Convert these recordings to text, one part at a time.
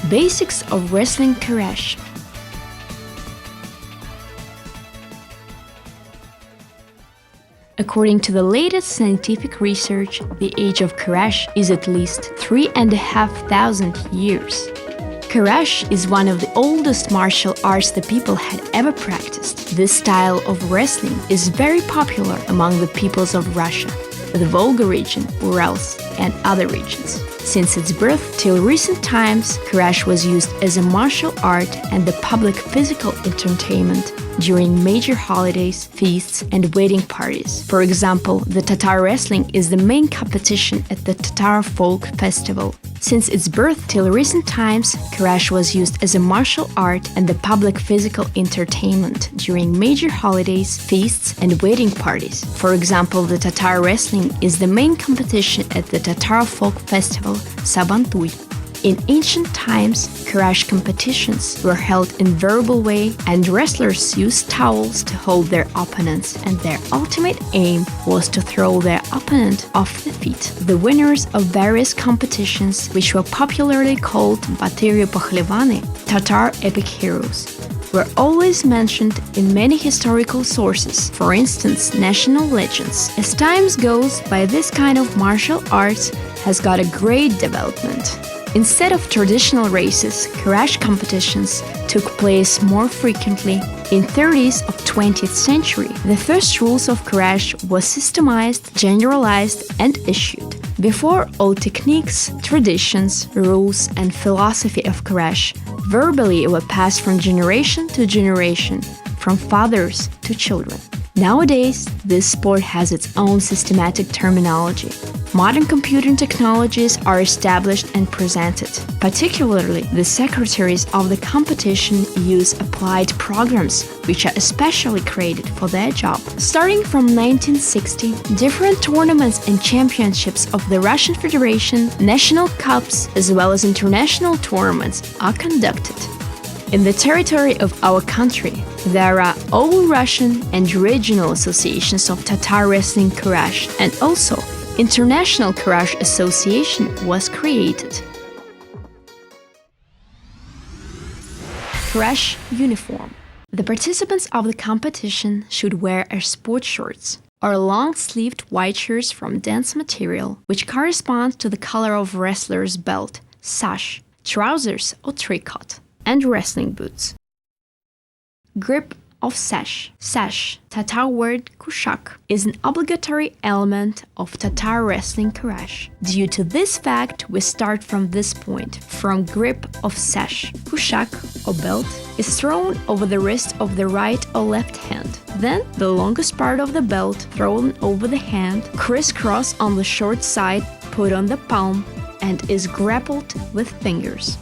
Basics of wrestling Koresh. According to the latest scientific research, the age of Koresh is at least 3,500 years. Koresh is one of the oldest martial arts the people had ever practiced. This style of wrestling is very popular among the peoples of Russia, the Volga region, Urals, and other regions. Since its birth till recent times, Koresh was used as a martial art and the public physical entertainment during major holidays, feasts, and wedding parties. For example, the Tatar wrestling is the main competition at the Tatar folk festival. Since its birth till recent times, Koresh was used as a martial art and the public physical entertainment during major holidays, feasts, and wedding parties. For example, the Tatar wrestling is the main competition at the Tatar folk festival Sabantui. In ancient times, Koresh competitions were held in variable way, and wrestlers used towels to hold their opponents, and their ultimate aim was to throw their opponent off the feet. The winners of various competitions, which were popularly called Batyri Pahlavani, Tatar epic heroes, were always mentioned in many historical sources, for instance, national legends. As time goes by, this kind of martial arts has got a great development. Instead of traditional races, Koresh competitions took place more frequently. In 30s of 20th century, the first rules of Koresh was systemized, generalized, and issued. Before, all techniques, traditions, rules, and philosophy of Koresh verbally were passed from generation to generation, from fathers to children. Nowadays, this sport has its own systematic terminology. Modern computing technologies are established and presented. Particularly, the secretaries of the competition use applied programs which are especially created for their job. Starting from 1960, different tournaments and championships of the Russian Federation, national cups, as well as international tournaments are conducted. In the territory of our country, there are all Russian and regional associations of Tatar wrestling Koresh, and also International Koresh Association was created. Koresh uniform. The participants of the competition should wear a sport shorts or long-sleeved white shirts from dense material, which corresponds to the color of wrestler's belt, sash, trousers or tricot, and wrestling boots. Grip of sash. Sash, Tatar word kushak, is an obligatory element of Tatar wrestling Koresh. Due to this fact, we start from this point, from grip of sash. Kushak, or belt, is thrown over the wrist of the right or left hand. Then, the longest part of the belt thrown over the hand, crisscross on the short side, put on the palm, and is grappled with fingers.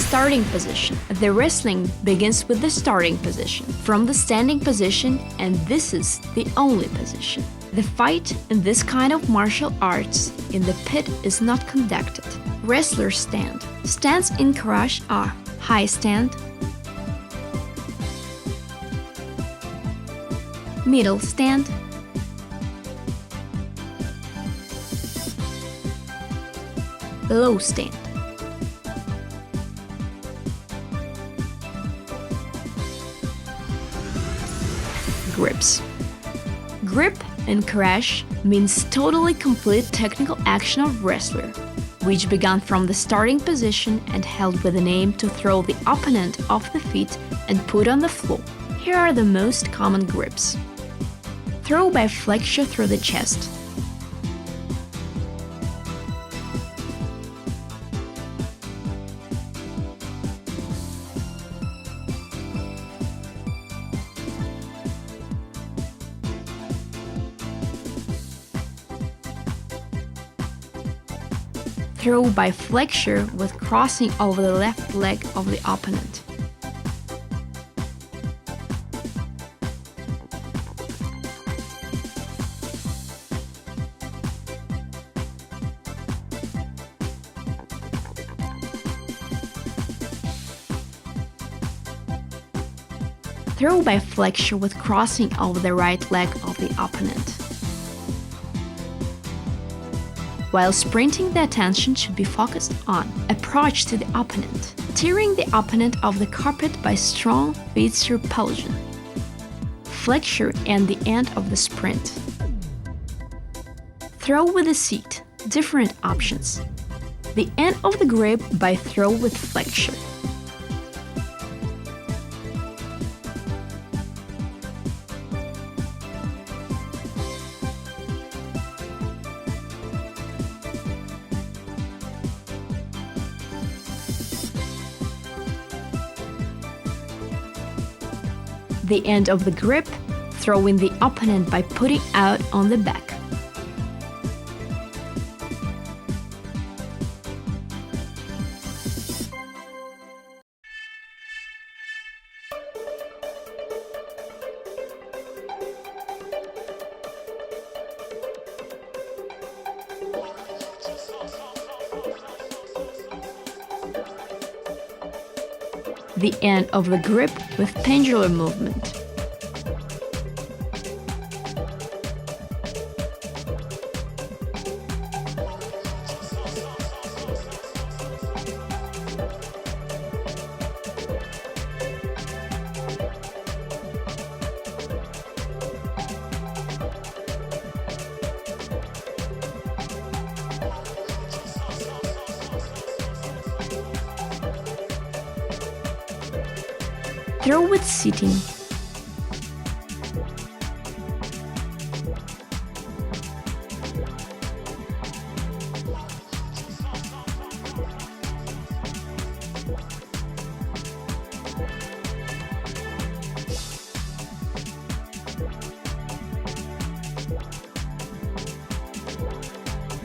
Starting position. The wrestling begins with the starting position, from the standing position, and this is the only position. The fight in this kind of martial arts in the pit is not conducted. Wrestlers stand. Stands in Koresh are high stand, middle stand, low stand. Grips. Grip in Koresh means totally complete technical action of wrestler, which began from the starting position and held with an aim to throw the opponent off the feet and put on the floor. Here are the most common grips. Throw by flexure through the chest. Throw by flexure with crossing over the left leg of the opponent. Throw by flexure with crossing of the right leg of the opponent. While sprinting, the attention should be focused on approach to the opponent, tearing the opponent off the carpet by strong face repulsion. Flexure and the end of the sprint. Throw with the seat, different options. The end of the grip by throw with flexure. The end of the grip, throwing the opponent by putting out on the back. The end of the grip with pendulum movement. Throw with sitting.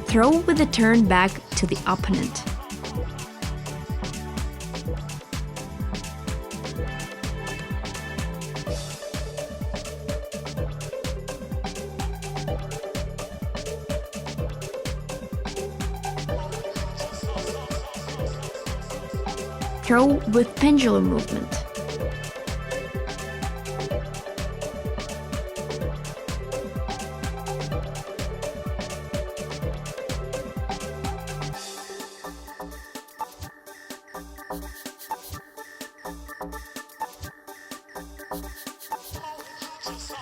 Throw with a turn back to the opponent. Throw with pendulum movement.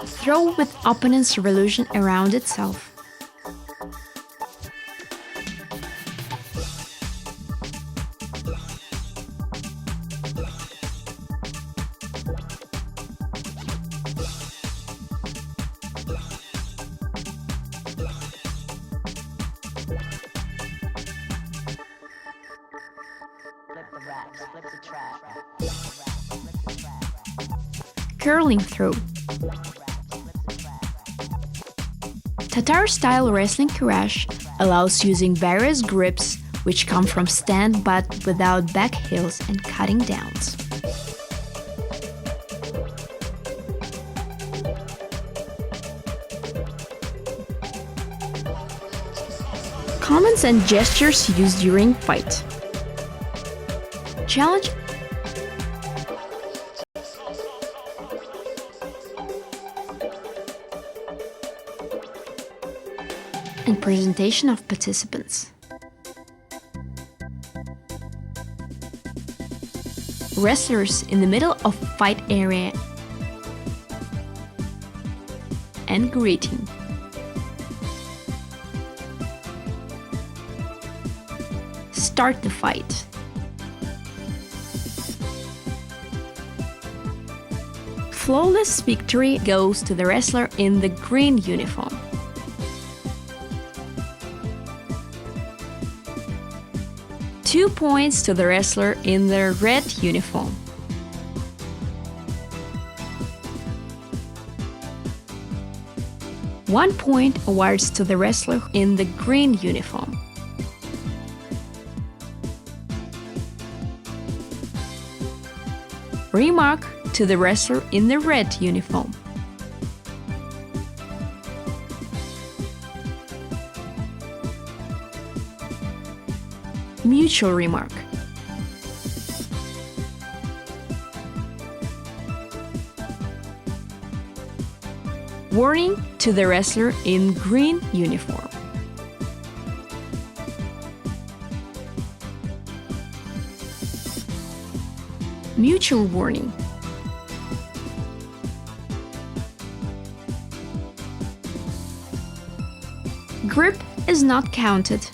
Throw with opponent's revolution around itself. Curling throw. Tatar-style wrestling Koresh allows using various grips which come from stand but without back heels and cutting downs. Comments and gestures used during fight. Challenge and presentation of participants. Wrestlers in the middle of fight area and greeting. Start the fight. Flawless victory goes to the wrestler in the green uniform. Two points to the wrestler in the red uniform. One point awards to the wrestler in the green uniform. Remark to the wrestler in the red uniform. Mutual remark. Warning to the wrestler in green uniform. Mutual warning. Grip is not counted.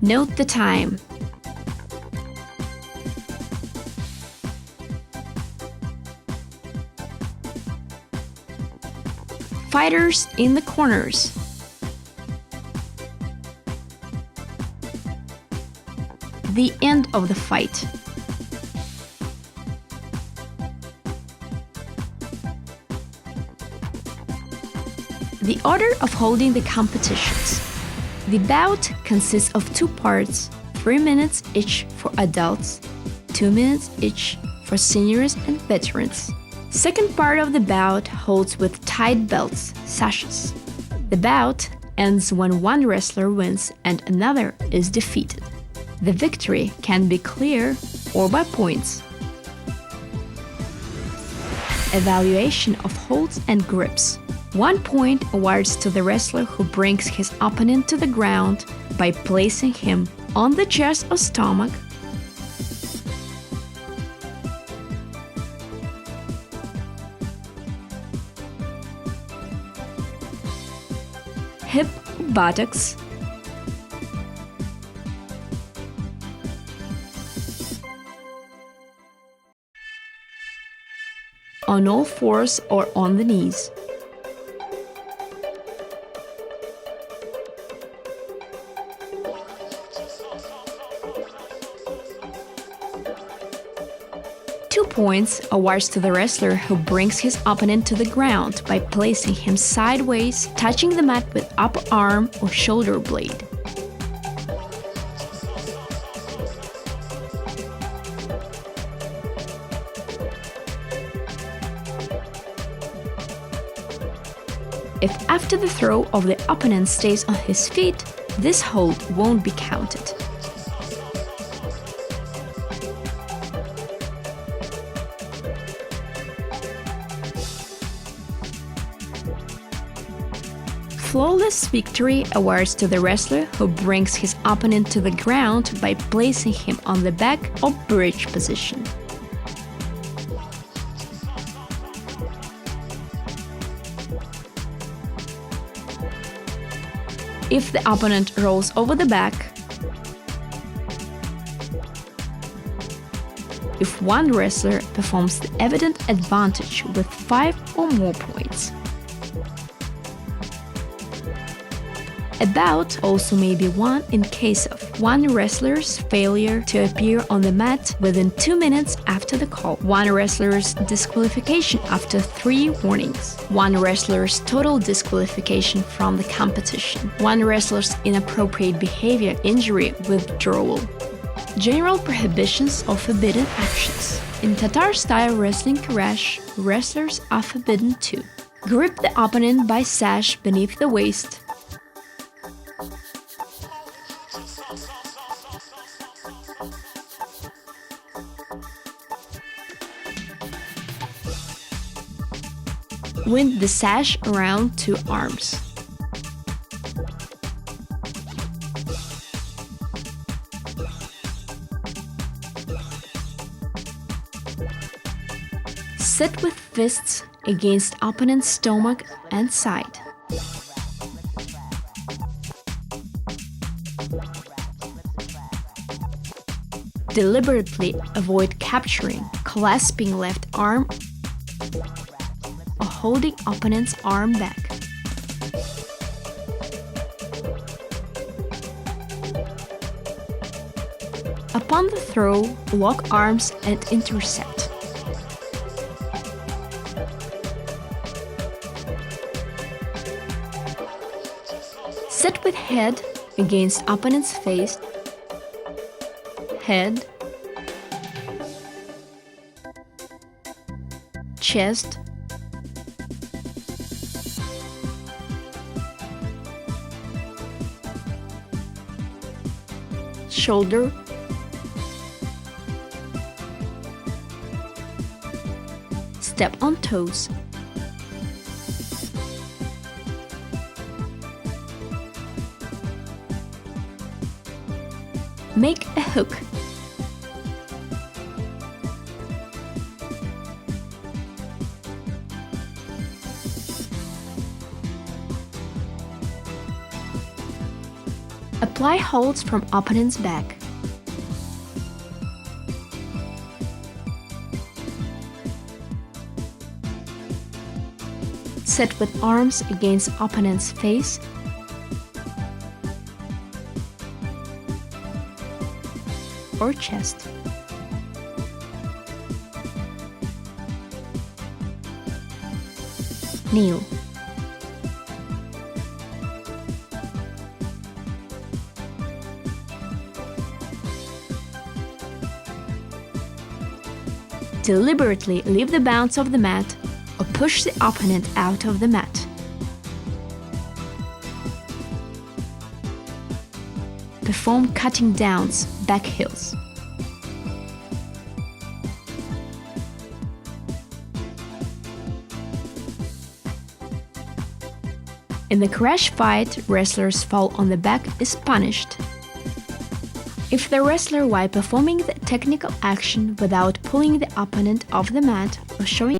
Note the time. Fighters in the corners. The end of the fight. The order of holding the competitions. The bout consists of 2 parts, 3 minutes each for adults, 2 minutes each for seniors and veterans. Second part of the bout holds with tied belts, sashes. The bout ends when one wrestler wins and another is defeated. The victory can be clear or by points. Evaluation of holds and grips. 1 point awards to the wrestler who brings his opponent to the ground by placing him on the chest or stomach, hip, buttocks, on all fours or on the knees. Points awards to the wrestler who brings his opponent to the ground by placing him sideways, touching the mat with upper arm or shoulder blade. If after the throw of the opponent stays on his feet, this hold won't be counted. Flawless victory awards to the wrestler who brings his opponent to the ground by placing him on the back or bridge position. If the opponent rolls over the back, if one wrestler performs the evident advantage with 5 or more points. A bout also may be won in case of one wrestler's failure to appear on the mat within 2 minutes after the call, one wrestler's disqualification after 3 warnings, one wrestler's total disqualification from the competition, one wrestler's inappropriate behavior, injury, withdrawal. General prohibitions or forbidden actions. In Tatar-style wrestling Koresh, wrestlers are forbidden to grip the opponent by sash beneath the waist, wind the sash around 2 arms. Sit with fists against opponent's stomach and side. Deliberately avoid capturing, clasping left arm, or holding opponent's arm back. Upon the throw, lock arms and intercept. Sit with head against opponent's face, head, chest, shoulder, Step on toes. Make a hook. Apply holds from opponent's back. Set with arms against opponent's face. Or chest. Kneel. Deliberately leave the bounce of the mat or push the opponent out of the mat. Perform cutting downs, back heels. In the Koresh fight, wrestlers fall on the back is punished. If the wrestler, while performing the technical action without pulling the opponent off the mat or showing